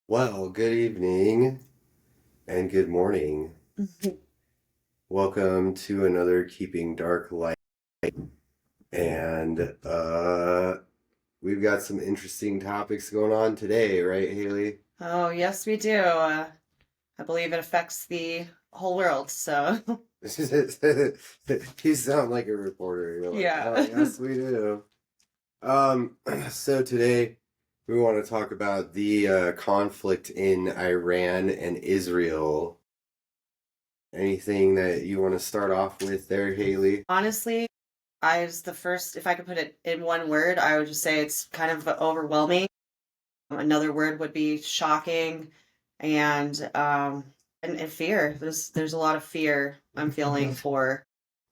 Well, good evening and good morning. Welcome to another Keeping Dark Light. And we've got some interesting topics going on today, right, Haley? Oh, yes, we do. I believe it affects the whole world. So, You sound like a reporter. You're like, oh yeah. yes, we do. Um, so today we want to talk about the conflict in Iran and Israel. Anything that you want to start off with there, Haley? Honestly, I was the first, if I could put it in one word, I would just say it's kind of overwhelming. Another word would be shocking and fear. There's a lot of fear I'm feeling for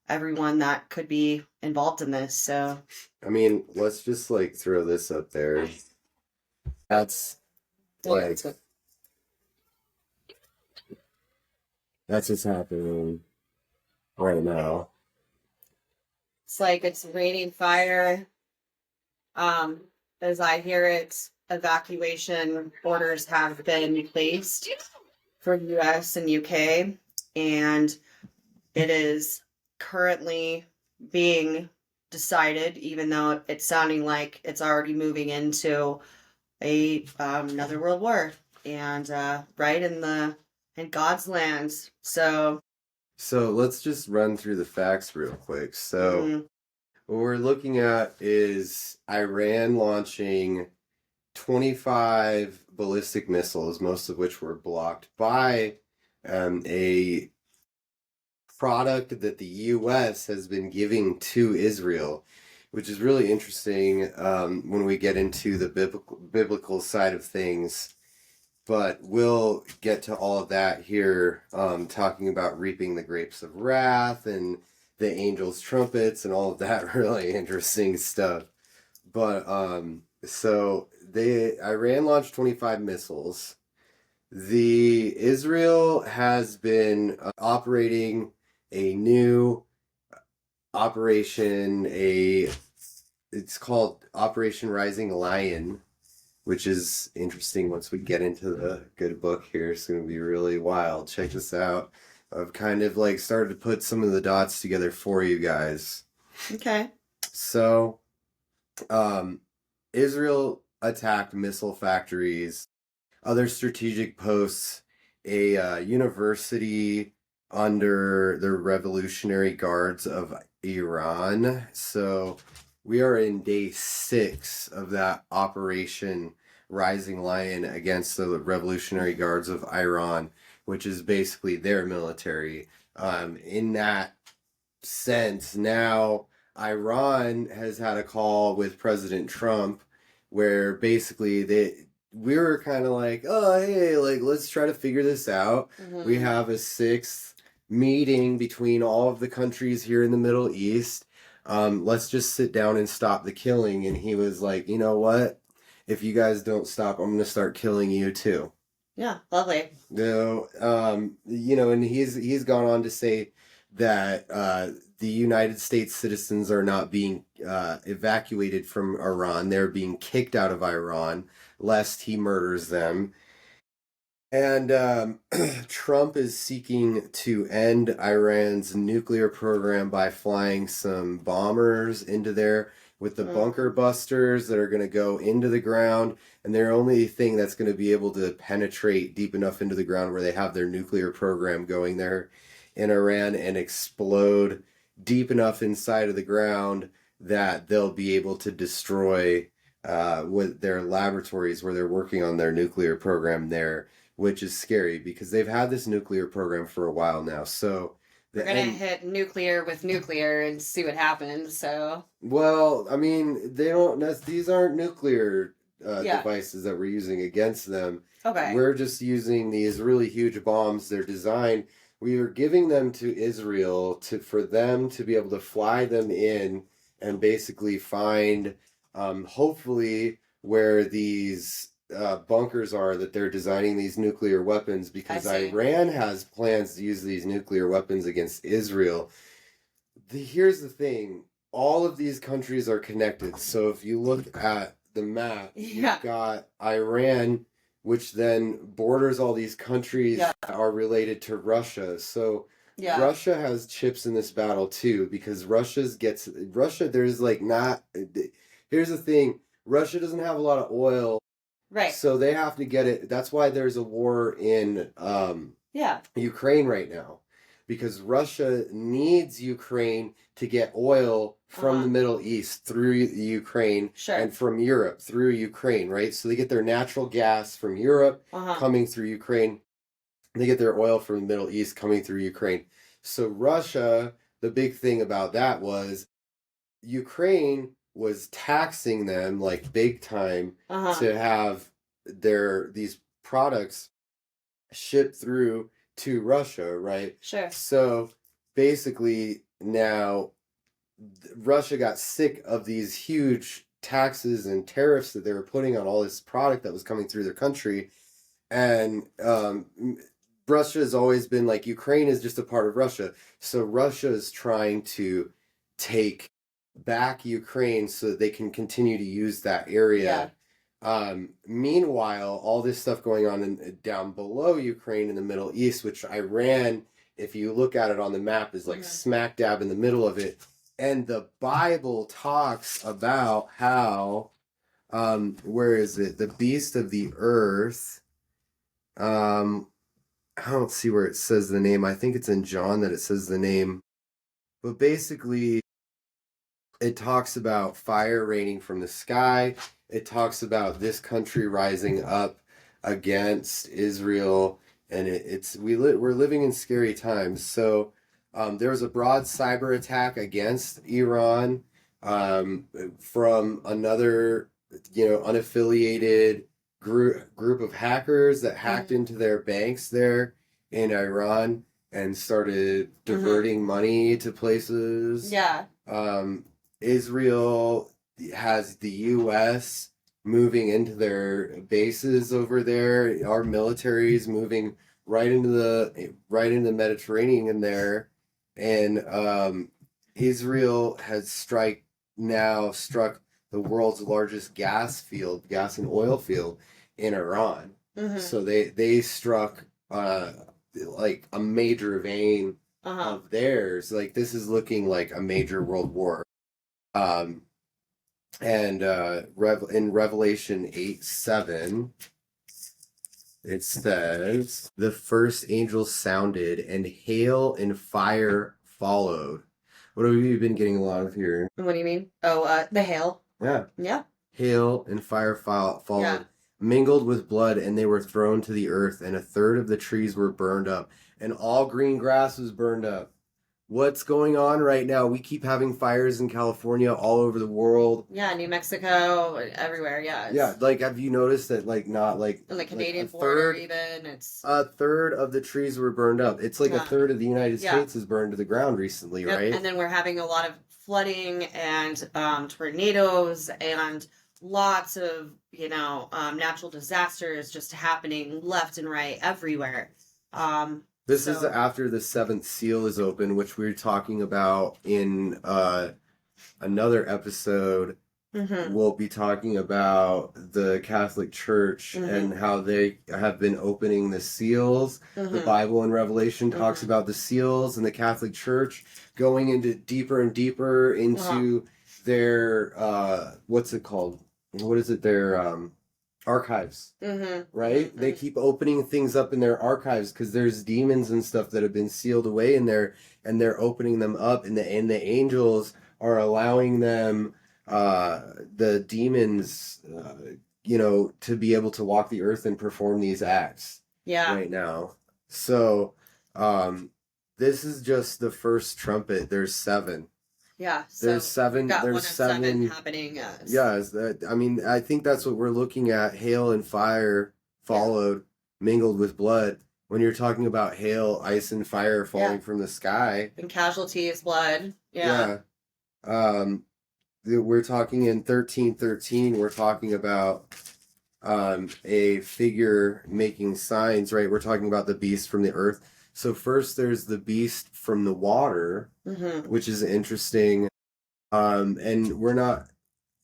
everyone that could be involved in this. So, I mean, let's just like throw this up there. That's yeah, like it's good. that's what's happening right now. It's like it's raining fire. Um, as I hear it, evacuation orders have been placed for US and UK, and it is currently being decided, even though it's sounding like it's already moving into a another world war, and right in God's lands. So, So let's just run through the facts real quick. So mhm, what we're looking at is Iran launching 25 ballistic missiles, most of which were blocked by a product that the U.S. has been giving to Israel, which is really interesting when we get into the biblical side of things. But we'll get to all of that here, talking about reaping the grapes of wrath and the angels' trumpets and all of that really interesting stuff. But so Iran launched 25 missiles. The Israel has been operating a new operation, it's called Operation Rising Lion, which is interesting once we get into the good book here. It's going to be really wild. Check this out. I've kind of like started to put some of the dots together for you guys. okay, So, um, Israel attacked missile factories, other strategic posts, a university under the Revolutionary Guards of Iran. So we are in day 6 of that Operation Rising Lion against the Revolutionary Guards of Iran, which is basically their military. In that sense, now Iran has had a call with President Trump where basically we were kind of like, oh, hey, like, let's try to figure this out. We hmm have a sixth meeting between all of the countries here in the Middle East. Let's just sit down and stop the killing. And he was like, you know what? If you guys don't stop, I'm going to start killing you too. yeah, lovely. No, and he's gone on to say that the United States citizens are not being evacuated from Iran; they're being kicked out of Iran, lest he murders them. And Trump is seeking to end Iran's nuclear program by flying some bombers into there with the bunker Mm. busters that are going to go into the ground. And they're only thing that's going to be able to penetrate deep enough into the ground where they have their nuclear program going there in Iran and explode deep enough inside of the ground that they'll be able to destroy with their laboratories where they're working on their nuclear program there, which is scary because they've had this nuclear program for a while now. So We're the gonna end. hit nuclear with nuclear and see what happens. So, Well, I mean, they don't. These aren't nuclear yeah, devices that we're using against them. okay. We're just using these really huge bombs. They're designed. We are giving them to Israel for them to be able to fly them in and basically find, hopefully, where these bunkers are that they're designing these nuclear weapons I because see. Iran has plans to use these nuclear weapons against Israel. Here's the thing, all of these countries are connected. So if you look at the map, you've Yeah. got Iran which then borders all these countries Yeah. that are related to Russia. So Yeah. Russia has chips in this battle too, because Russia, there's like not, here's the thing, Russia doesn't have a lot of oil, Right. so they have to get it. That's why there's a war in Ukraine right now, because Russia needs Ukraine to get oil from the Middle East through Ukraine and from Europe through Ukraine, right? So they get their natural gas from Europe coming through Ukraine. They get their oil from the Middle East coming through Ukraine. So Russia, the big thing about that was Ukraine was taxing them like big time to have these products shipped through to Russia, right? Sure. So basically now Russia got sick of these huge taxes and tariffs that they were putting on all this product that was coming through their country. And Russia has always been like, Ukraine is just a part of Russia. So Russia is trying to take back Ukraine so that they can continue to use that area. Meanwhile, all this stuff going on down below Ukraine in the Middle East, which Iran, if you look at it on the map, is like smack dab in the middle of it. And the Bible talks about how, where is it? The beast of the earth. I don't see where it says the name. I think it's in John that it says the name. But basically, it talks about fire raining from the sky. It talks about this country rising up against Israel, and we're living in scary times. So there was a broad cyber attack against Iran from another, unaffiliated group of hackers that hacked into their banks there in Iran and started diverting money to places. Yeah. Israel has the U.S. moving into their bases over there. Our military is moving right into the Mediterranean in there, and Israel has struck the world's largest gas and oil field in Iran. So they struck like a major vein of theirs. Like, this is looking like a major world war. And in Revelation 8:7, it says, the first angel sounded, and hail and fire followed. What have you been getting a lot of here? What do you mean? Oh, the hail. Yeah. Yeah. Hail and fire followed, mingled with blood, and they were thrown to the earth, and a third of the trees were burned up, and all green grass was burned up. What's going on right now? We keep having fires in California, all over the world. Yeah, New Mexico, everywhere. Yeah. Like, have you noticed that, like, not like on the Canadian border, even it's a third of the trees were burned up. It's like a third of the United States is burned to the ground recently, right? And then we're having a lot of flooding and tornadoes and lots of natural disasters just happening left and right everywhere. This is after the seventh seal is open, which we were talking about in another episode. We'll be talking about the Catholic Church and how they have been opening the seals. The Bible in Revelation talks about the seals, and the Catholic Church going into deeper and deeper into their what's it called? What is it? Their archives, right? They keep opening things up in their archives because there's demons and stuff that have been sealed away in there, and they're opening them up, and the angels are allowing them, the demons, to be able to walk the earth and perform these acts right now. So this is just the first trumpet. There's 7. Yeah, there's 7. There's 7 happening. I think that's what we're looking at. Hail and fire followed, mingled with blood. When you're talking about hail, ice, and fire falling from the sky, and casualties, blood. We're talking in 13:13. We're talking about a figure making signs, right? We're talking about the beast from the earth. So first there's the beast from the water, which is interesting. And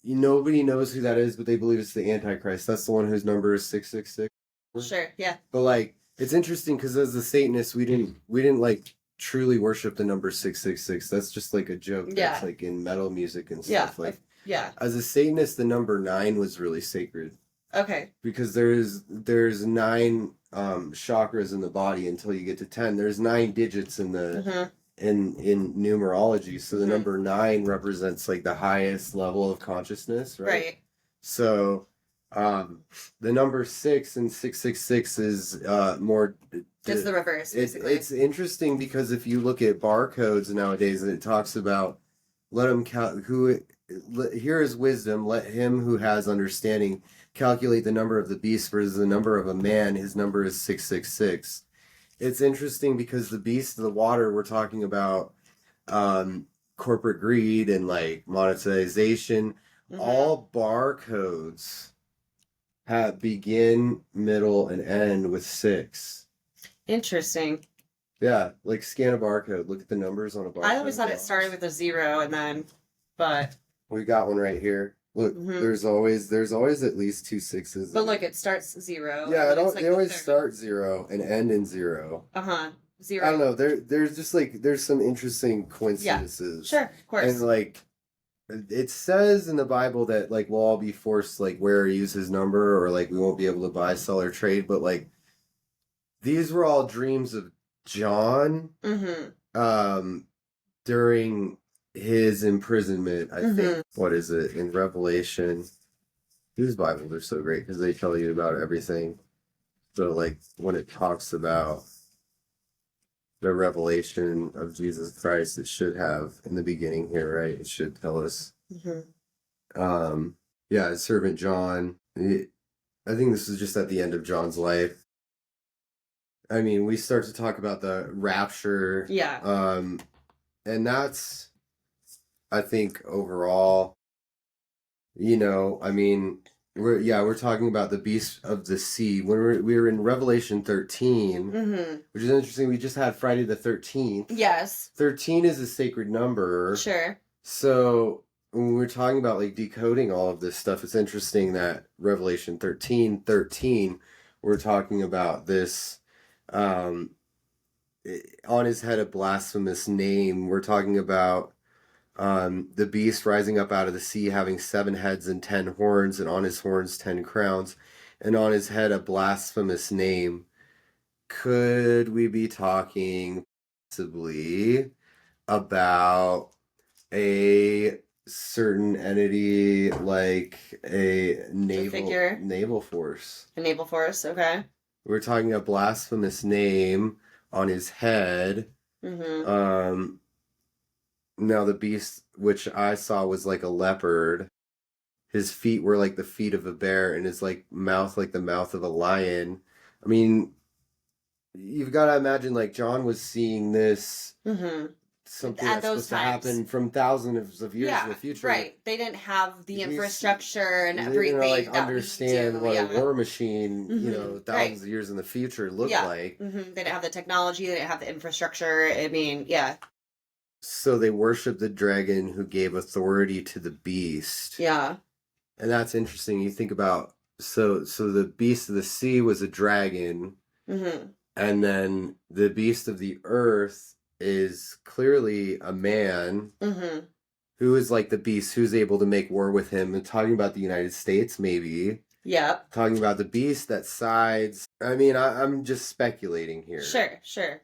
nobody knows who that is, but they believe it's the Antichrist. That's the one whose number is 666. Sure. Yeah. But like, it's interesting because as a Satanist, we didn't like truly worship the number 666. That's just like a joke. Yeah. That's like in metal music and Yeah. stuff. Like, Yeah. as a Satanist, the number 9 was really sacred Okay. because there's 9 chakras in the body until you get to 10. There's 9 digits in the Mm-hmm. in numerology. So the Mhm. number 9 represents like the highest level of consciousness, right? Right. So the number 6 and 666 is more It's the reverse, basically. it's interesting because if you look at barcodes nowadays, it talks about let him here is wisdom, let him who has understanding calculate the number of the beast versus the number of a man. His number is 666. It's interesting because the beast of the water, we're talking about corporate greed and like monetization. Mhm. All barcodes have begin, middle, and end with 6. Interesting. Yeah, like scan a barcode. Look at the numbers on a barcode. I always thought it started with a 0 and then, but We got one right here. Look, Mhm. there's always at least 2 6s. but look, it starts 0. Yeah, and then it's like they the always third. start 0 and end in 0. 0. I don't know. There's just like there's some interesting coincidences. Sure, of course. And like it says in the Bible that like we'll all be forced like where he use his number or like we won't be able to buy, sell, or trade. But like these were all dreams of John Mm-hmm. During his imprisonment. I think what is it in Revelation? These Bibles are so great because they tell you about everything. So like when it talks about the revelation of Jesus Christ, it should have in the beginning here, right? It should tell us. Yeah, servant John. I think this is just at the end of John's life. I mean, we start to talk about the rapture. Yeah. And that's, I think, overall, I mean, we're talking about the beast of the sea. When we were in Revelation 13, which is interesting. We just had Friday the 13th. Yes. 13 is a sacred number. Sure. So when we're talking about like decoding all of this stuff, it's interesting that Revelation 13, we're talking about this on his head a blasphemous name. We're talking about the beast rising up out of the sea, having 7 heads and 10 horns, and on his horns 10 crowns, and on his head a blasphemous name. Could we be talking possibly about a certain entity like a naval force? A naval force, okay. We're talking a blasphemous name on his head. Now the beast which I saw was like a leopard. His feet were like the feet of a bear, and his like mouth like the mouth of a lion. I mean, you've got to imagine like John was seeing this something at that's those supposed times. to happen from thousands of years in the future. Right. They didn't have the infrastructure and They everything. didn't like that understand we do. what a war machine, thousands Right. of years in the future looked like. They didn't have the technology. They didn't have the infrastructure. I mean, yeah. So they worshiped the dragon who gave authority to the beast. Yeah. And that's interesting. You think about so the beast of the sea was a dragon, and then the beast of the earth is clearly a man who is like the beast who's able to make war with him. And talking about the United States, maybe. Yeah. Talking about the beast that sides. I mean, I'm just speculating here. Sure.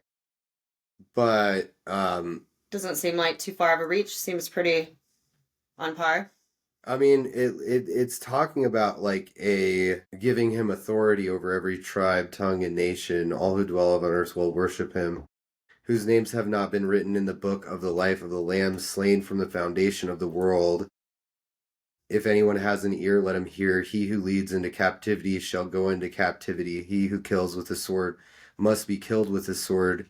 But doesn't seem like too far of a reach. Seems pretty on par. I mean, it's talking about like a giving him authority over every tribe, tongue, and nation. All who dwell on earth will worship him, whose names have not been written in the book of the life of the Lamb slain from the foundation of the world. If anyone has an ear, let him hear. He who leads into captivity shall go into captivity. He who kills with the sword must be killed with the sword.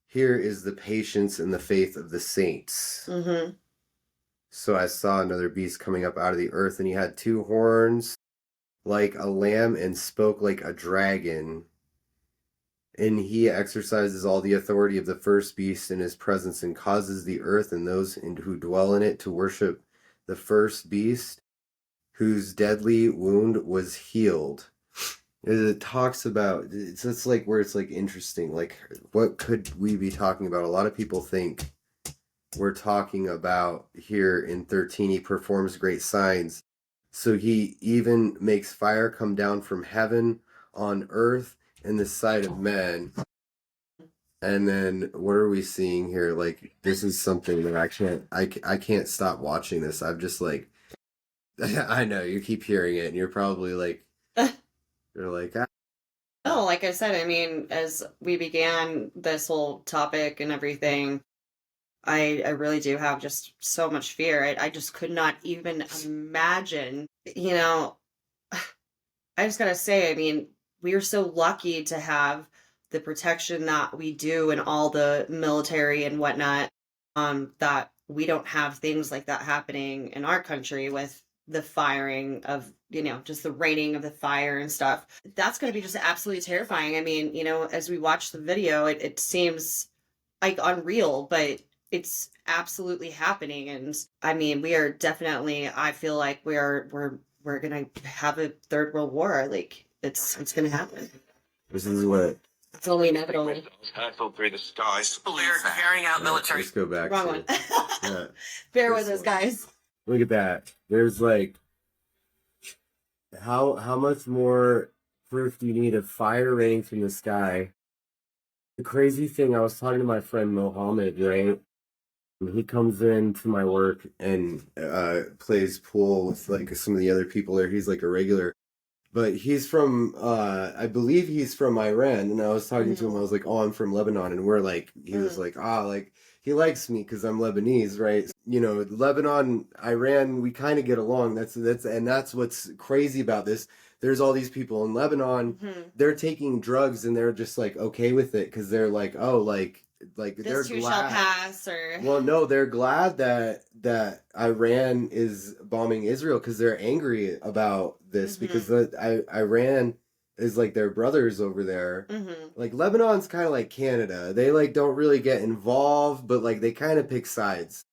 Here is the patience and the faith of the saints. So I saw another beast coming up out of the earth, and he had 2 horns like a lamb and spoke like a dragon. And he exercises all the authority of the first beast in his presence and causes the earth and those who dwell in it to worship the first beast, whose deadly wound was healed. it talks about it's like where it's like interesting. Like, what could we be talking about? A lot of people think we're talking about here in 13. He performs great signs. So he even makes fire come down from heaven on earth in the sight of men. And then what are we seeing here? Like, this is something that I can't stop watching this. I'm just like, I know you keep hearing it and you're probably like, you're like, ah. No, like I said, I mean, as we began this whole topic and everything, I really do have just so much fear. I just could not even imagine, you know, I just gotta say, I mean, we are so lucky to have the protection that we do and all the military and whatnot, that we don't have things like that happening in our country with the firing of, just the raining of the fire and stuff. That's gonna be just absolutely terrifying. I mean, as we watch the video, it seems like unreal, but it's absolutely happening. And I mean, we are definitely, I feel like we're gonna have a third world war. Like it's gonna happen. This is what. It's only inevitable. Hurtled through the skies. They're carrying out military. Let's go back. Wrong to, one. yeah, Bear this with us, one. guys. Look at that. There's like, how much more proof do you need of fire raining from the sky? The crazy thing, I was talking to my friend Mohammed, right? He comes into my work and plays pool with like some of the other people there. He's like a regular. But he's from, I believe he's from Iran. And I was talking to him, I was like, oh, I'm from Lebanon. And we're like, he was like, like, he likes me because I'm Lebanese, right? Lebanon, Iran, we kind of get along. That's what's crazy about this. There's all these people in Lebanon, they're taking drugs and they're just like okay with it because they're like, oh, like This they're too glad. shall pass, or Well, no, they're glad that Iran is bombing Israel because they're angry about this because Iran is like their brothers over there. Like Lebanon's kind of like Canada. They like don't really get involved, but like they kind of pick sides.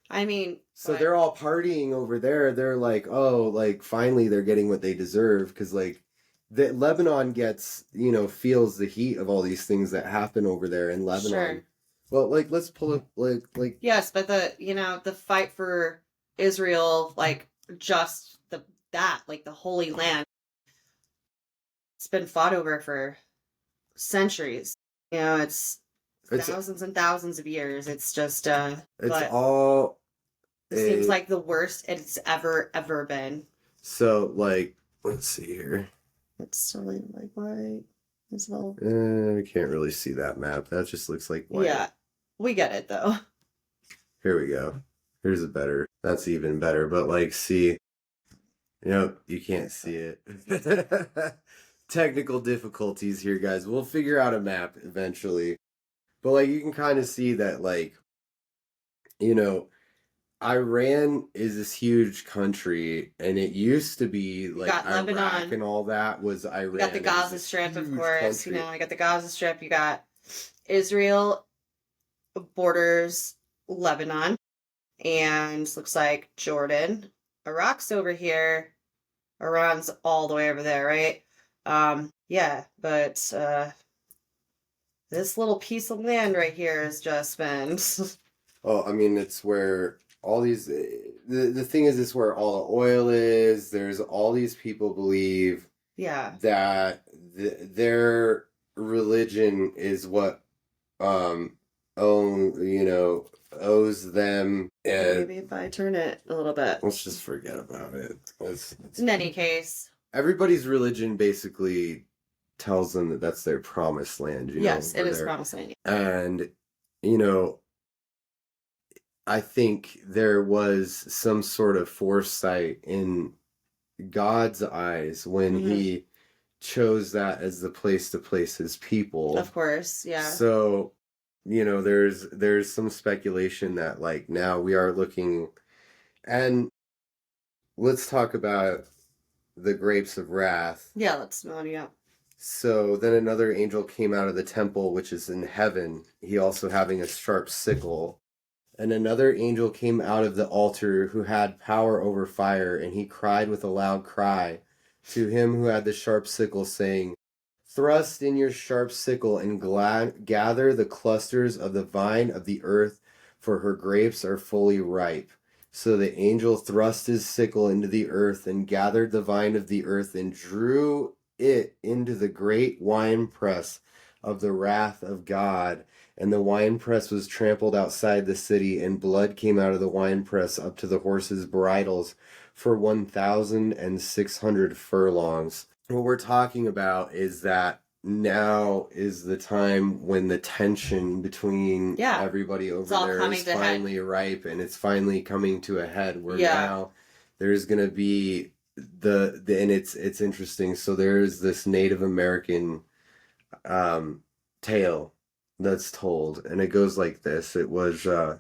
I mean, So they're all partying over there. They're like, oh, like finally they're getting what they deserve because like that Lebanon gets, feels the heat of all these things that happen over there in Lebanon. Sure. Well, like let's pull up like yes, but the fight for Israel, like just like the Holy Land, it's been fought over for centuries. It's thousands and thousands of years. It's just all. It seems like the worst it's ever been. So like, let's see here. It's totally like white as well. I can't really see that map. That just looks like white. Yeah, we get it though. Here we go. Here's a better. That's even better. But like, see, you can't see it. Technical difficulties here, guys. We'll figure out a map eventually. But like, you can kind of see that, like, Iran is this huge country, and it used to be like got Iraq Lebanon. And all that was Iran. You got the Gaza Strip, of course. Country. I got the Gaza Strip. You got Israel borders Lebanon, and looks like Jordan. Iraq's over here. Iran's all the way over there, right? Yeah, but this little piece of land right here has just been. Oh, I mean, it's where all these. The thing is, it's where all the oil is. There's all these people believe. Yeah. That their religion is what owes them. And maybe if I turn it a little bit. Let's just forget about it. In any case, everybody's religion basically tells them that that's their promised land. Yes, it is promised land. And I think there was some sort of foresight in God's eyes when he chose that as the place to place his people. Of course, yeah. So, there's some speculation that like now we are looking, and let's talk about the grapes of wrath. Yeah, let's know. Yeah. So then another angel came out of the temple, which is in heaven, he also having a sharp sickle. And another angel came out of the altar who had power over fire, and he cried with a loud cry, to him who had the sharp sickle, saying, thrust in your sharp sickle and gather the clusters of the vine of the earth, for her grapes are fully ripe. So the angel thrust his sickle into the earth and gathered the vine of the earth and drew it into the great winepress of the wrath of God. And the winepress was trampled outside the city, and blood came out of the winepress up to the horses' bridles for 1,600 furlongs. What we're talking about is that now is the time when the tension between everybody over there is finally ripe, and it's finally coming to a head where now there's going to be and it's interesting. So there's this Native American tale that's told, and it goes like this. It was all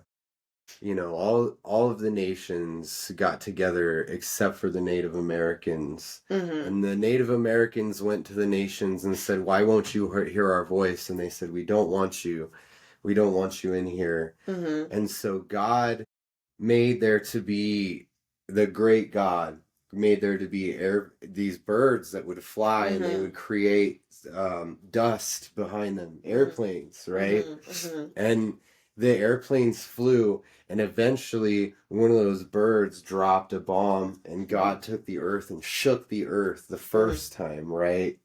of the nations got together except for the Native Americans. And the Native Americans went to the nations and said, why won't you hear our voice? And they said, we don't want you in here. And so God made there to be, the great God made there to be these birds that would fly, and they would create dust behind them, airplanes, right? And the airplanes flew, and eventually one of those birds dropped a bomb, and God took the earth and shook the earth the first time, right?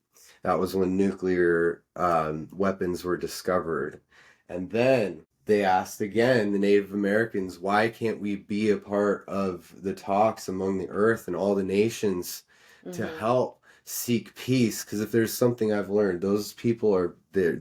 That was when nuclear weapons were discovered. And then they asked again, the Native Americans, why can't we be a part of the talks among the earth and all the nations to help seek peace? Because if there's something I've learned, those people they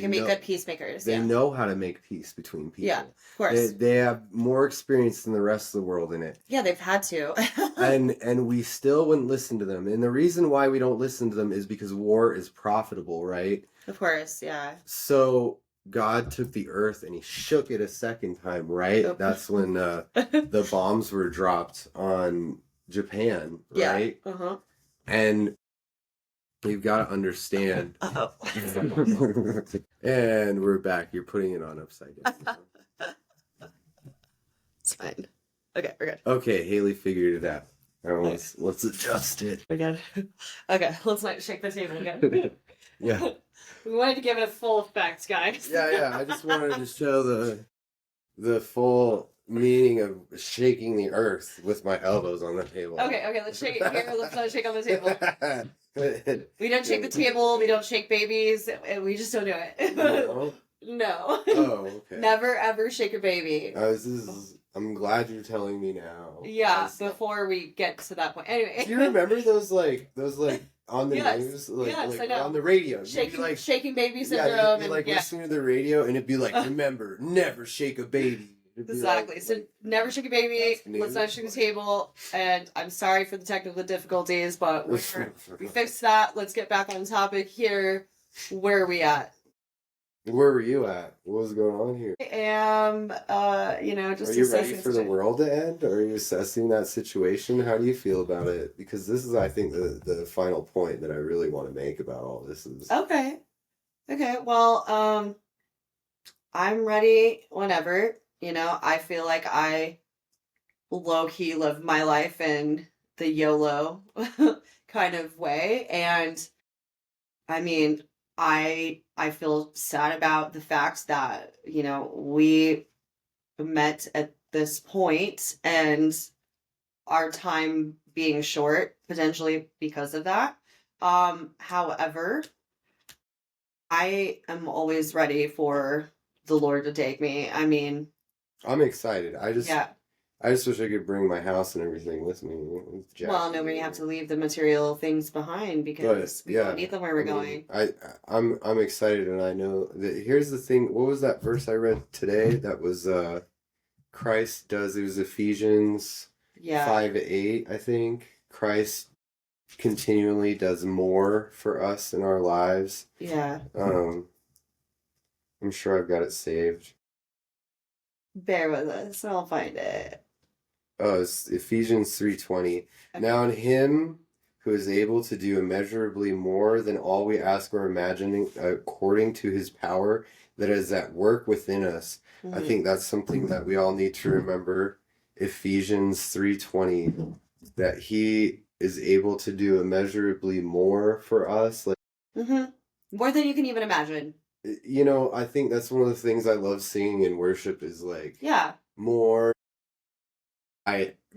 can be good peacemakers. They know how to make peace between people. Yeah, of course. They have more experience than the rest of the world in it. Yeah, they've had to. and we still wouldn't listen to them. And the reason why we don't listen to them is because war is profitable, right? Of course, yeah. So God took the earth and he shook it a second time, right? Oh. That's when the bombs were dropped on Japan, right? Yeah. And you've got to understand. And we're back. You're putting it on upside down. It's fine. Okay, we're good. Okay, Hayley figured it out. Let's adjust it. We're good. Okay, let's not shake the table again. Yeah. We wanted to give it a full effect, guys. Yeah. I just wanted to show the full meaning of shaking the earth with my elbows on the table. Okay, let's shake it here. Let's not shake on the table. We don't shake the table. We don't shake babies. We just don't do it. No. Oh, okay. Never ever shake a baby. I'm glad you're telling me now. Yeah, before we get to that point. Anyway. Do you remember those on the news, I know. On the radio, shaking baby syndrome. Yeah, you'd be listening to the radio, and it'd be like, remember, never shake a baby. Exactly. So never shake a baby. Let's not shake the table. And I'm sorry for the technical difficulties, but we fixed that. Let's get back on topic here. Where are we at? Where were you at? What was going on here? I am, just. Are you ready for the world to end? Or are you assessing that situation? How do you feel about it? Because this is, I think, the final point that I really want to make about all this is. Okay. Well, I'm ready whenever. I feel like I low-key live my life in the YOLO kind of way. And, I mean, I feel sad about the fact that, we met at this point and our time being short, potentially because of that. However, I am always ready for the Lord to take me. I mean, I'm excited. I just wish I could bring my house and everything with me. Well, no, we have to leave the material things behind because we don't need them where we're going. I'm excited, and I know that. Here's the thing. What was that verse I read today? That was Christ does. It was Ephesians 5:8. I think Christ continually does more for us in our lives. Yeah. I'm sure I've got it saved. Bear with us. I'll find it. Oh, it's Ephesians 3:20. Okay. Now in him who is able to do immeasurably more than all we ask or imagine, according to his power that is at work within us. Mm-hmm. I think that's something that we all need to remember. Ephesians 3:20. That he is able to do immeasurably more for us. Like, more than you can even imagine. you know, I think that's one of the things I love singing in worship is like, Yeah. more.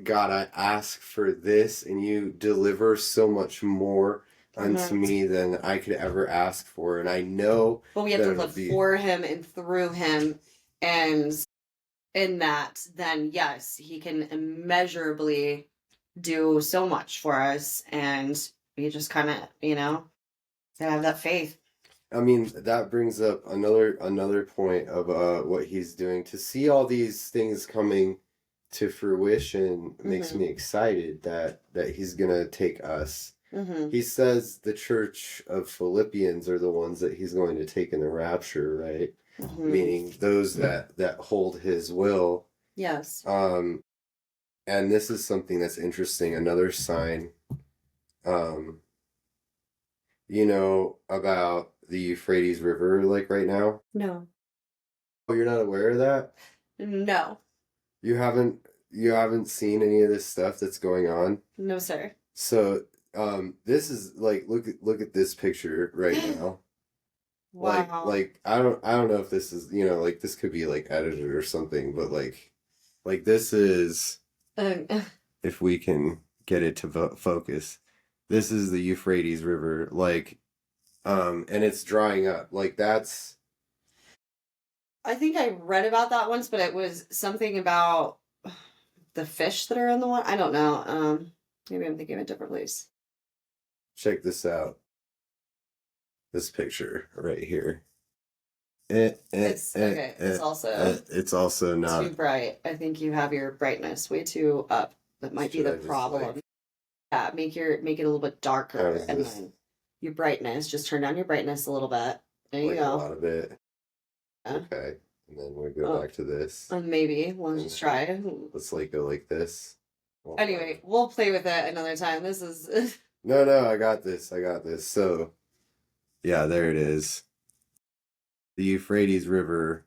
God, I ask for this, and you deliver so much more unto me than I could ever ask for. And I know, but we have to live for him and through him, and in that, then yes, he can immeasurably do so much for us, and we just kind of, you know, have that faith. I mean, that brings up another point of what he's doing. To see all these things coming to fruition makes me excited that he's gonna take us. He says the church of Philippians are the ones that he's going to take in the rapture, right? Meaning those that hold his will. Yes. And this is something that's interesting. Another sign, you know about the Euphrates River, like right now? No. Oh, you're not aware of that? No. You haven't seen any of this stuff that's going on? No, sir. So, this is like, look at this picture right now. Wow. Like I don't know if this is, you know, like this could be like edited or something, but like this is, if we can get it to focus, this is the Euphrates River, like, and it's drying up. Like that's. I think I read about that once, but it was something about the fish that are in the water. I don't know. Maybe I'm thinking of a different place. Check this out. This picture right here. It's okay. It's also not too bright. I think you have your brightness way too up. That might be the problem. Yeah, make it a little bit darker, and then your brightness. Just turn down your brightness a little bit. There you go. A lot of it. Yeah. Okay, and then we go back to this. Maybe we'll just try. Let's like go like this. Anyway, we'll play with it another time. This is. No, I got this. So, yeah, there it is. The Euphrates River.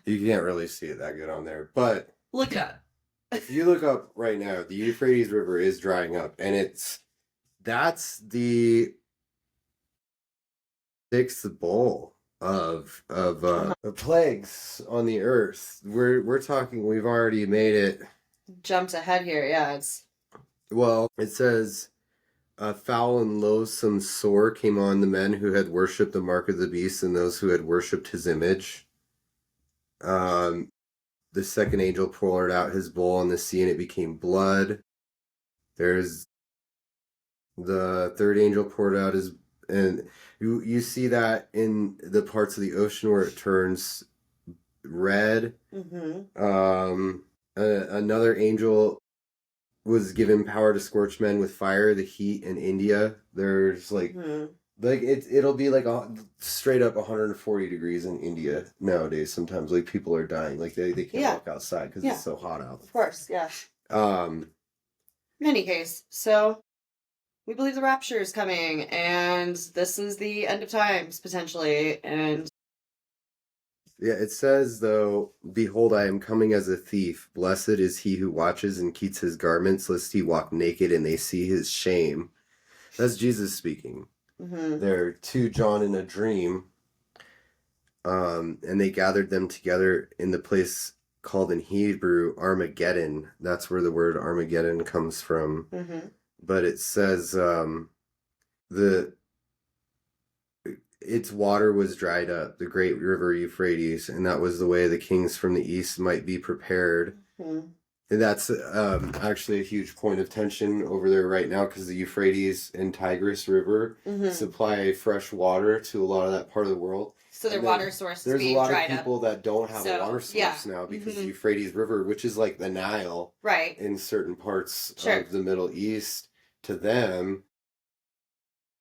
You can't really see it that good on there, but look at. If you look up right now, the Euphrates River is drying up, and that's the sixth bowl of plagues on the earth. We're talking. We've already made it. Jumped ahead here, yeah. It says, a foul and loathsome sore came on the men who had worshipped the mark of the beast and those who had worshipped his image. The second angel poured out his bowl on the sea, and it became blood. There's the third angel poured out his, and you see that in the parts of the ocean where it turns red. Another angel was given power to scorch men with fire. The heat in India, there's like it'll be like straight up 140 degrees in India nowadays. Sometimes like people are dying, like they can't walk outside because it's so hot out. Of course, yeah. In any case, so we believe the rapture is coming, and this is the end of times potentially, and. Yeah, it says, though, behold, I am coming as a thief. Blessed is he who watches and keeps his garments, lest he walk naked and they see his shame. That's Jesus speaking. They're to John in a dream, and they gathered them together in the place called in Hebrew Armageddon. That's where the word Armageddon comes from. But it says its water was dried up, the great river Euphrates, and that was the way the kings from the east might be prepared. And that's actually a huge point of tension over there right now, because the Euphrates and Tigris River supply fresh water to a lot of that part of the world. So their water source is being dried up. There's a lot of people that don't have a water source now because the Euphrates River, which is like the Nile, in certain parts of the Middle East, to them,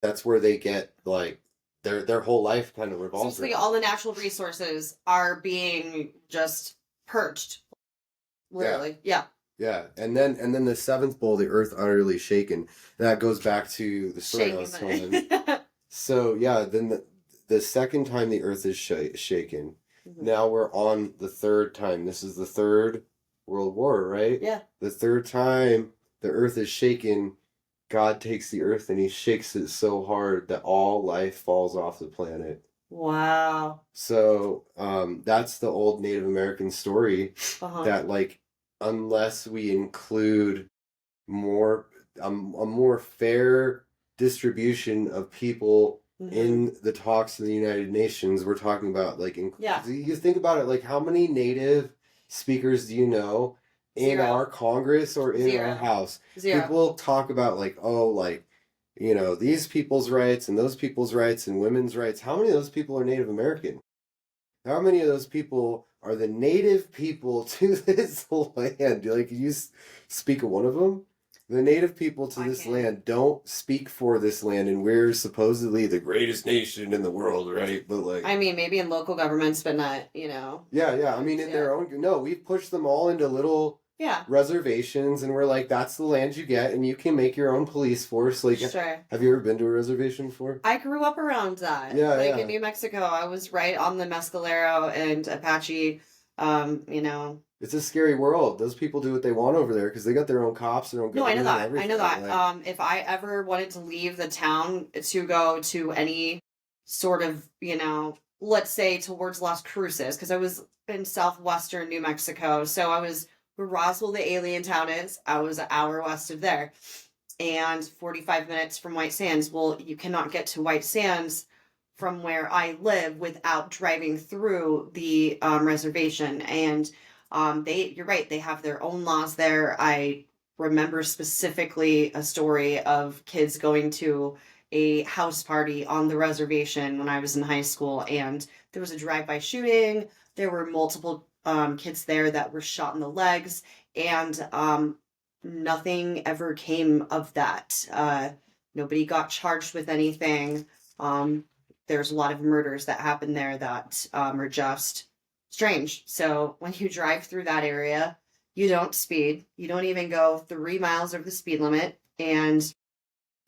that's where they get like their whole life kind of revolves around. All the natural resources are being just purged. Literally. Yeah. And then the seventh bowl, the earth utterly shaken. That goes back to the story I was telling. So then the second time the earth is shaken. Now we're on the third time. This is the third World War, right? Yeah. The third time the earth is shaken God takes the earth and he shakes it so hard that all life falls off the planet. Wow. So that's the old Native American story Uh-huh. that, like, unless we include more a more fair distribution of people in the talks of the United Nations, we're talking about, like, Yeah. you think about it, like, how many Native speakers do you know in Zero. our Congress or in Zero. our House? Zero. People talk about, like, oh, like, you know, these people's rights and those people's rights and women's rights. How many of those people are Native American? How many of those people are the native people to this land? Like, you speak of one of them? The native people to this land don't speak for this land, and we're supposedly the greatest nation in the world, right? But, like, I mean, maybe in local governments, but not, yeah. I mean, in their own. No, we've pushed them all into little reservations, and we're like, that's the land you get, and you can make your own police force. Like, Sure. have you ever been to a reservation before? I grew up around that. Yeah, like yeah. in New Mexico, I was right on the Mescalero and Apache. It's a scary world. Those people do what they want over there because they got their own cops, their own No, I know government. that. I know that. Like, If I ever wanted to leave the town to go to any sort of, let's say towards Las Cruces, because I was in southwestern New Mexico, so I was where Roswell, the alien town is. I was an hour west of there, and 45 minutes from White Sands. Well, you cannot get to White Sands from where I live without driving through the reservation. And you're right, they have their own laws there. I remember specifically a story of kids going to a house party on the reservation when I was in high school, and there was a drive-by shooting. There were multiple kids there that were shot in the legs, and nothing ever came of that. Nobody got charged with anything. There's a lot of murders that happen there that are just strange. So when you drive through that area, you don't speed. You don't even go 3 miles over the speed limit, and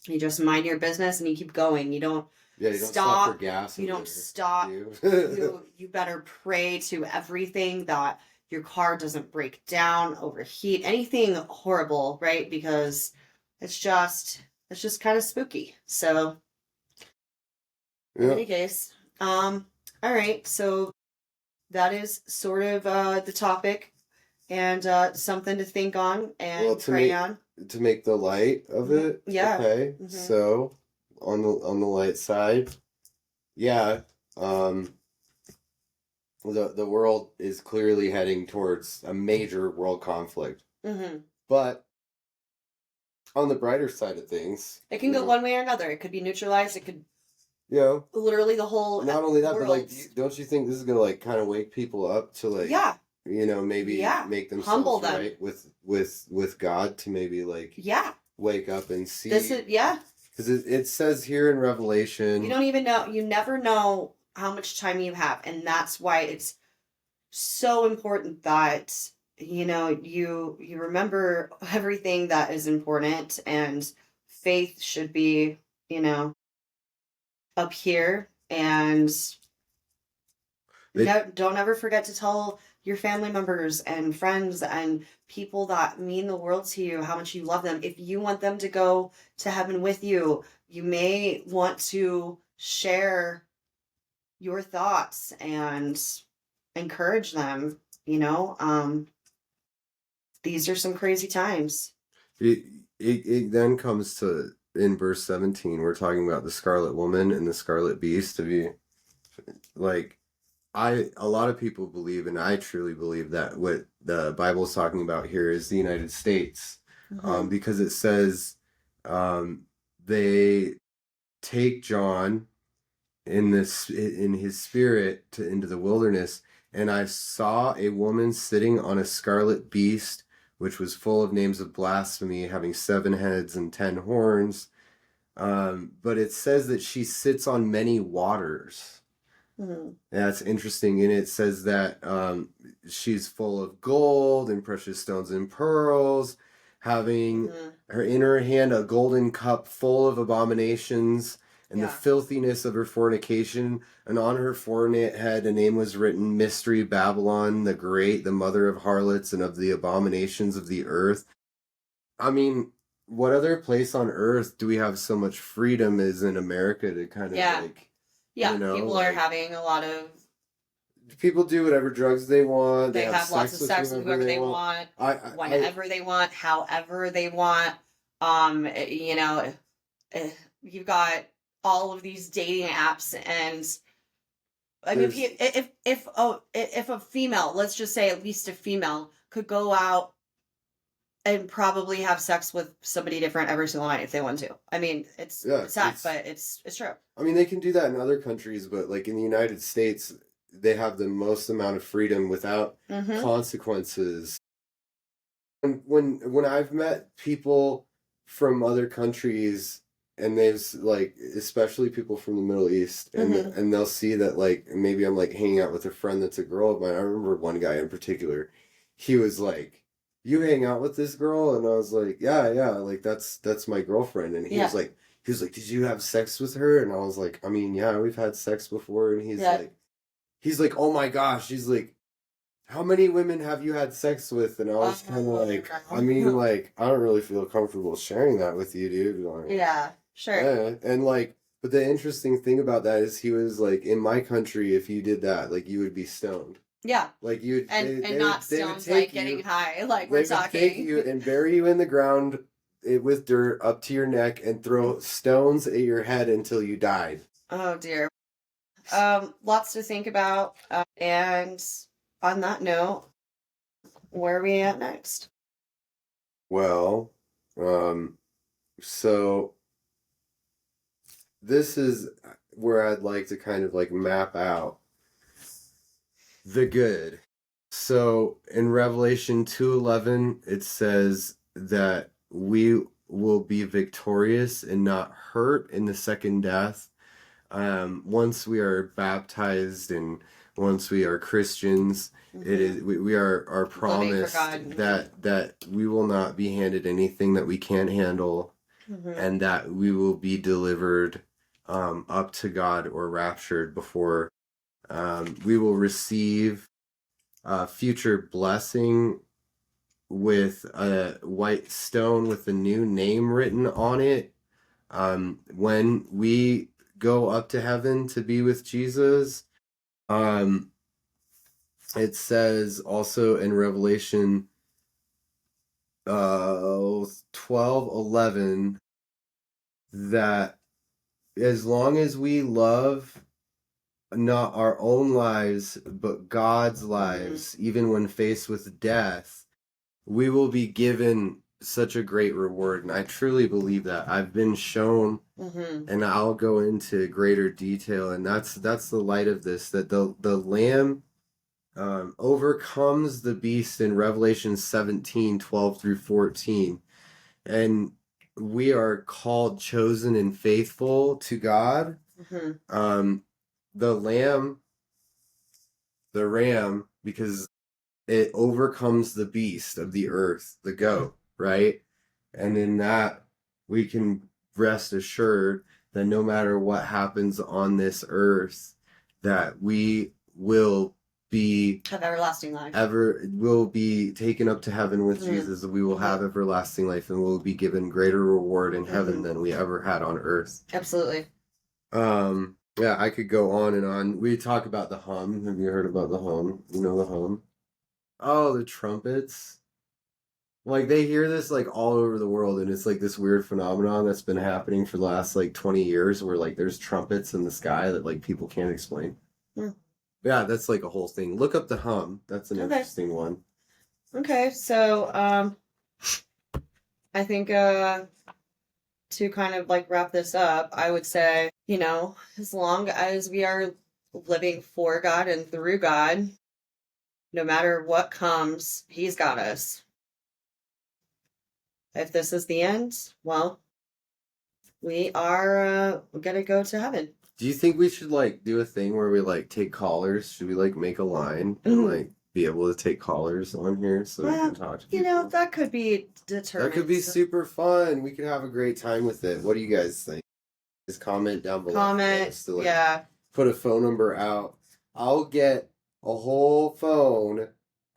you just mind your business and you keep going. You don't stop for gas. You don't stop. You better pray to everything that your car doesn't break down, overheat, anything horrible, right? Because it's just kind of spooky. So in any case, all right. So that is sort of the topic, and something to think on and pray on. To make the light of it. Yeah. Okay. Mm-hmm. So on the light side, yeah. The world is clearly heading towards a major world conflict. Mm-hmm. But on the brighter side of things, it can go one way or another. It could be neutralized. It could. Literally the whole. Not only that, but, like, don't you think this is gonna, like, kind of wake people up to, like, maybe make themselves humble them. Right with God, to maybe, like, wake up and see this is because it says here in Revelation, you don't even know, you never know how much time you have, and that's why it's so important that you remember everything that is important, and faith should be up here, and don't ever forget to tell your family members and friends and people that mean the world to you how much you love them. If you want them to go to heaven with you, you may want to share your thoughts and encourage them. These are some crazy times. It then comes to, in verse 17, we're talking about the Scarlet Woman and the Scarlet Beast. To be like, a lot of people believe, and I truly believe, that what the Bible is talking about here is the United States, because it says they take John in his spirit into the wilderness, and I saw a woman sitting on a scarlet beast, which was full of names of blasphemy, having 7 heads and 10 horns. But it says that she sits on many waters. Mm-hmm. That's interesting. And it says that she's full of gold and precious stones and pearls, having her in her hand a golden cup full of abominations and the filthiness of her fornication. And on her forehead a name was written, Mystery Babylon the Great, the mother of harlots and of the abominations of the earth. I mean, what other place on earth do we have so much freedom as in America to kind of Yeah. like, Yeah, you know, people are like, having a lot of. people do whatever drugs they want. They have lots of sex with whoever they want, whenever they want, however they want. You know, you've got all of these dating apps, and I mean, if a female, let's just say at least a female, could go out and probably have sex with somebody different every single night if they want to. I mean, it's sad, but it's true. I mean, they can do that in other countries, but like in the United States, they have the most amount of freedom without consequences. When I've met people from other countries, and there's like, especially people from the Middle East, and they'll see that like maybe I'm like hanging out with a friend that's a girl of mine. I remember one guy in particular, he was like, "You hang out with this girl?" And I was like, "Yeah, like that's my girlfriend." And he was like, "Did you have sex with her?" And I was like, "I mean, yeah, we've had sex before." And he's like, "Oh my gosh," he's like, "How many women have you had sex with?" And I was kind of like, I mean, like, I don't really feel comfortable sharing that with you, dude. Like, yeah, sure. yeah. And like, but the interesting thing about that is he was like, in my country, if you did that, like, you would be stoned. Yeah. Like, you and not stoned, like getting high, like we're talking. They would take you and bury you in the ground with dirt up to your neck and throw stones at your head until you died. Oh dear. Lots to think about. And on that note, where are we at next? Well, so this is where I'd like to kind of like map out the good. So in Revelation 2:11, it says that we will be victorious and not hurt in the second death. Once we are baptized and once we are Christians, it is we are promised that we will not be handed anything that we can't handle, and that we will be delivered up to God or raptured before we will receive future blessing with a white stone with a new name written on it. When we go up to heaven to be with Jesus, it says also in Revelation 12:11 that as long as we love not our own lives but God's lives, even when faced with death, we will be given such a great reward. And I truly believe that. I've been shown, and I'll go into greater detail, and that's the light of this, that the Lamb overcomes the beast in Revelation 17:12-14. And we are called, chosen, and faithful to God. The ram, because it overcomes the beast of the earth, the goat, right? And in that, we can rest assured that no matter what happens on this earth, that we will have everlasting life. Will be taken up to heaven with Jesus. We will have everlasting life, and we'll be given greater reward in heaven than we ever had on earth. Absolutely. Yeah, I could go on and on. We talk about the hum. Have you heard about the hum? You know the hum? Oh, the trumpets. Like, they hear this like all over the world, and it's like this weird phenomenon that's been happening for the last like 20 years where like there's trumpets in the sky that like people can't explain. Yeah, that's like a whole thing. Look up the hum. That's an interesting one. Okay, so I think to kind of like wrap this up, I would say, as long as we are living for God and through God, no matter what comes, He's got us. If this is the end, well, we are gonna go to heaven. Do you think we should like do a thing where we like take callers? Should we like make a line and like be able to take callers on here so we can talk to people? That could be determined. That could be super fun. We could have a great time with it. What do you guys think? Just comment down below. Put a phone number out. I'll get a whole phone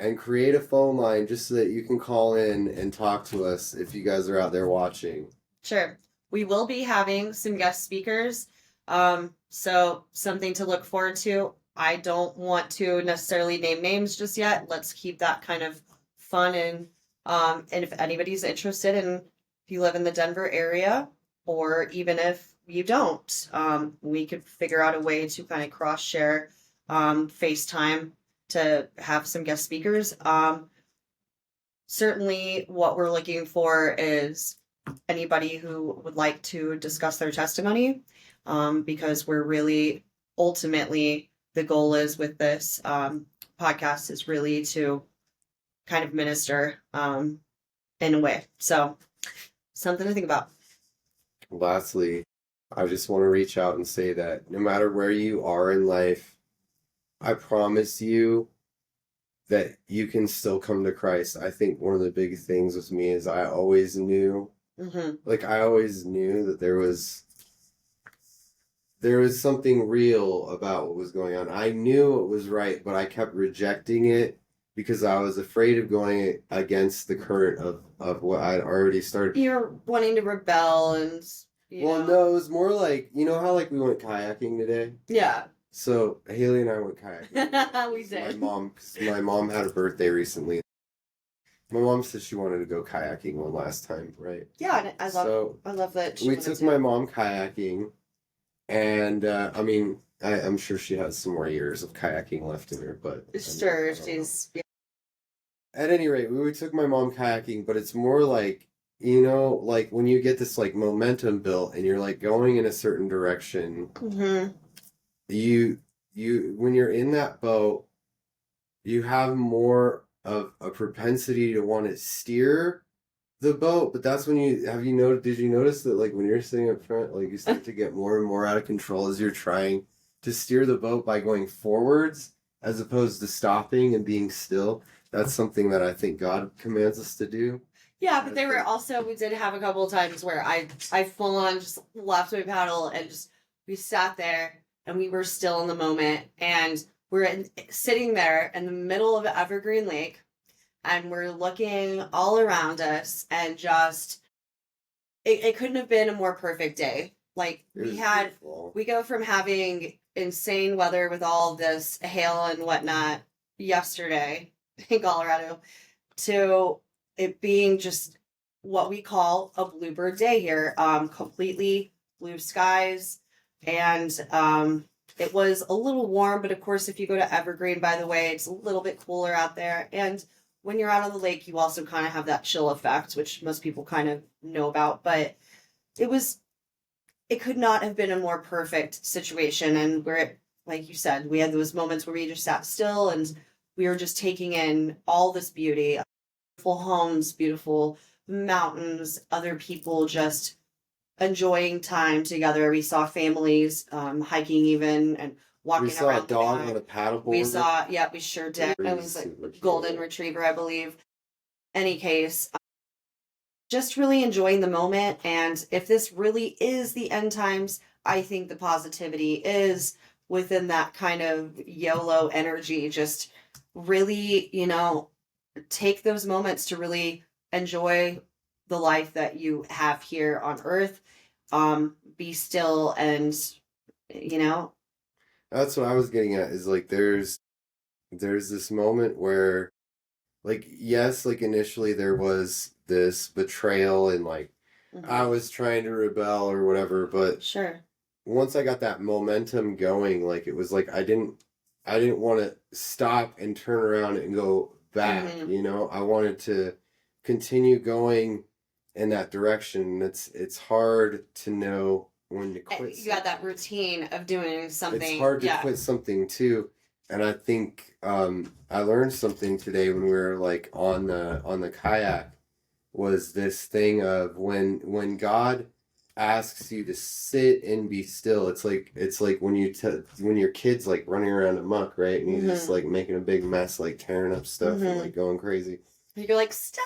and create a phone line just so that you can call in and talk to us if you guys are out there watching. Sure. We will be having some guest speakers. So something to look forward to. I don't want to necessarily name names just yet. Let's keep that kind of fun and if anybody's interested in if you live in the Denver area or even if you don't, we could figure out a way to kind of cross share FaceTime to have some guest speakers. Certainly what we're looking for is anybody who would like to discuss their testimony, because we're really ultimately the goal is with this podcast is really to kind of minister in a way. So something to think about. Lastly, I just want to reach out and say that no matter where you are in life, I promise you that you can still come to Christ. I think one of the big things with me is I always knew, I always knew that there was something real about what was going on. I knew it was right, but I kept rejecting it because I was afraid of going against the current of what I'd already started. You're wanting to rebel and Well, no, it was more like, you know how like we went kayaking today? Yeah. So Hayley and I went kayaking. We did. My mom had a birthday recently. My mom said she wanted to go kayaking one last time, right? Yeah, and I love that. We took my mom kayaking, and I'm sure she has some more years of kayaking left in her, but sure, she's. Yeah. At any rate, we took my mom kayaking, but it's more like, you know, like when you get this like momentum built and you're like going in a certain direction. You when you're in that boat, you have more of a propensity to want to steer the boat, but that's when did you notice that like when you're sitting up front, like you start to get more and more out of control as you're trying to steer the boat by going forwards as opposed to stopping and being still? That's something that I think God commands us to do. Yeah, but we did have a couple of times where I full on just left my paddle and we sat there and we were still in the moment, and we're sitting there in the middle of Evergreen Lake, and we're looking all around us, and just it couldn't have been a more perfect day. Like we go from having insane weather with all this hail and whatnot yesterday in Colorado to it being just what we call a bluebird day here. Completely blue skies. And it was a little warm, but of course, if you go to Evergreen, by the way, it's a little bit cooler out there. And when you're out on the lake, you also kind of have that chill effect, which most people kind of know about. But it could not have been a more perfect situation. And like you said, we had those moments where we just sat still and we were just taking in all this beauty, beautiful homes, beautiful mountains, other people just enjoying time together. We saw families hiking even and walking around. We saw a dog on a paddleboard. We sure did. It was a golden retriever, I believe. Any case, just really enjoying the moment. And if this really is the end times, I think the positivity is within that kind of YOLO energy. Just really, take those moments to really enjoy the life that you have here on earth. Be still and, That's what I was getting at is like there's this moment where like, yes, like initially there was this betrayal and like I was trying to rebel or whatever, but sure. Once I got that momentum going, like it was like I didn't want to stop and turn around and go back, I wanted to continue going in that direction. It's hard to know when to quit. You got that routine of doing something. It's hard to quit something too. And I think I learned something today when we were like on the kayak was this thing of when God asks you to sit and be still. It's like when your kid's like running around amok, right? And you're just like making a big mess, like tearing up stuff and like going crazy. You're like, stop.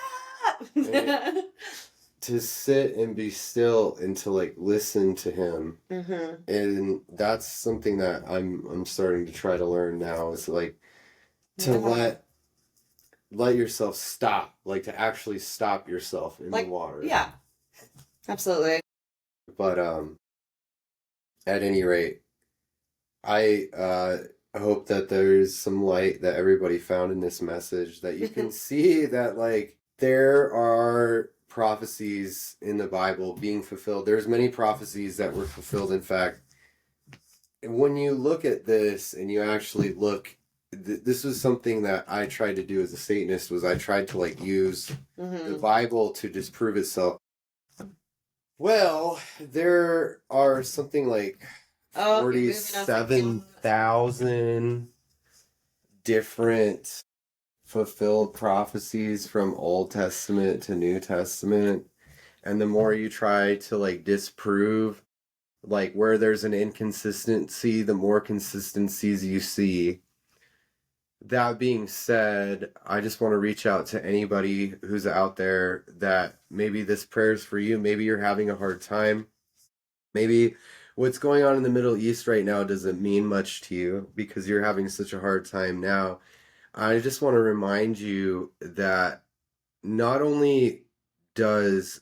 To sit and be still and to like listen to him, and that's something that I'm starting to try to learn now. Is like to let let yourself stop, like to actually stop yourself in Like, the water. yeah, absolutely. But at any rate, I hope that there's some light that everybody found in this message, that you can see that like there are prophecies in the Bible being fulfilled. There's many prophecies that were fulfilled. In fact, when you look at this and you actually look, this was something that I tried to do as a Satanist, was I tried to like use the Bible to disprove itself. Well, there are something like 47,000 different fulfilled prophecies from Old Testament to New Testament. And the more you try to like disprove, like where there's an inconsistency, the more consistencies you see. That being said, I just want to reach out to anybody who's out there that maybe this prayer is for you. Maybe you're having a hard time. Maybe what's going on in the Middle East right now doesn't mean much to you because you're having such a hard time now. I just want to remind you that not only does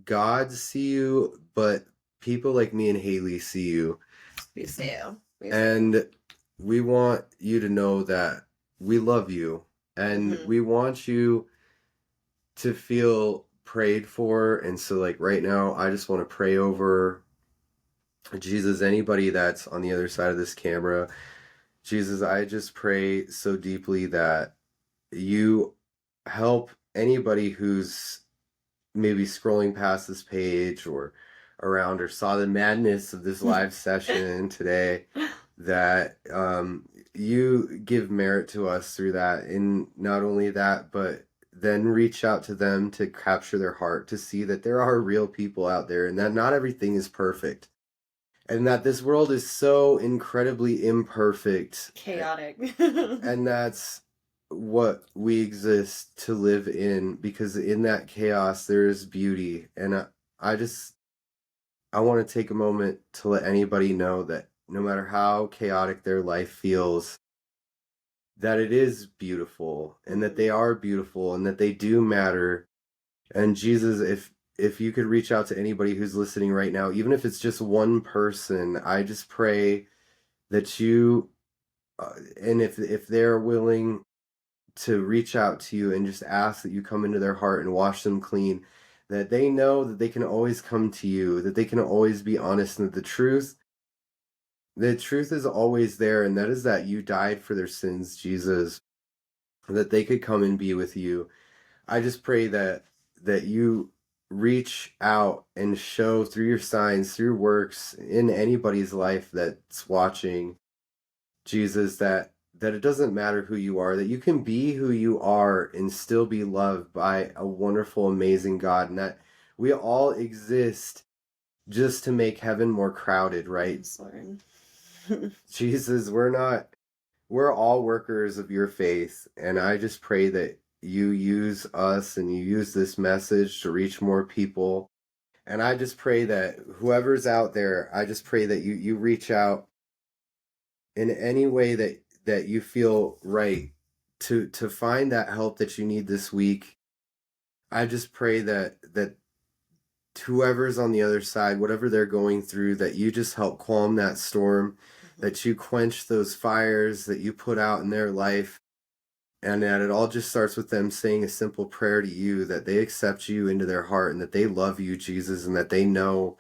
God see you, but people like me and Hayley see you. We see you. And we want you to know that we love you, and we want you to feel prayed for. And so like right now, I just want to pray over Jesus, anybody that's on the other side of this camera. Jesus, I just pray so deeply that you help anybody who's maybe scrolling past this page or around or saw the madness of this live session today, that you give merit to us through that. And not only that, but then reach out to them to capture their heart, to see that there are real people out there and that not everything is perfect. And that this world is so incredibly imperfect. Chaotic. And that's what we exist to live in, because in that chaos there is beauty. And I want to take a moment to let anybody know that no matter how chaotic their life feels, that it is beautiful, and that they are beautiful, and that they do matter. And Jesus, if you could reach out to anybody who's listening right now, even if it's just one person, I just pray that you, and if they're willing to reach out to you and just ask that you come into their heart and wash them clean, that they know that they can always come to you, that they can always be honest, and that the truth is always there, and that is that you died for their sins, Jesus, that they could come and be with you. I just pray that you reach out and show through your signs, through works in anybody's life that's watching, Jesus, that it doesn't matter who you are, that you can be who you are and still be loved by a wonderful, amazing God, and that we all exist just to make heaven more crowded, right? Jesus, we're all workers of your faith, and I just pray that you use us and you use this message to reach more people. And I just pray that whoever's out there, I just pray that you reach out in any way that you feel right to find that help that you need this week. I just pray that whoever's on the other side, whatever they're going through, that you just help calm that storm, that you quench those fires that you put out in their life, and that it all just starts with them saying a simple prayer to you, that they accept you into their heart, and that they love you, Jesus, and that they know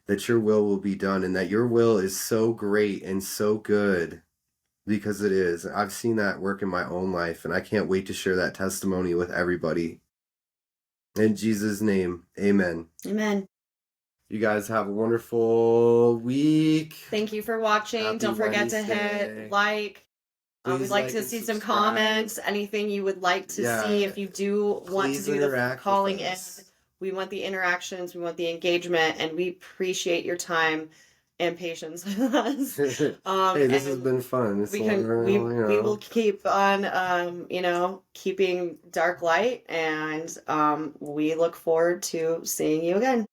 that your will be done, and that your will is so great and so good, because it is. I've seen that work in my own life, and I can't wait to share that testimony with everybody. In Jesus' name, amen. Amen. You guys have a wonderful week. Thank you for watching. Happy Don't forget Wednesday. to hit like. We'd Please like like to and see some subscribe. comments, anything you would like to see. If you do want Please to do the interact with calling in, us. we want the interactions, we want the engagement, and we appreciate your time and patience with us. Hey, this has been fun. It's We will keep on, keeping dark light, and we look forward to seeing you again.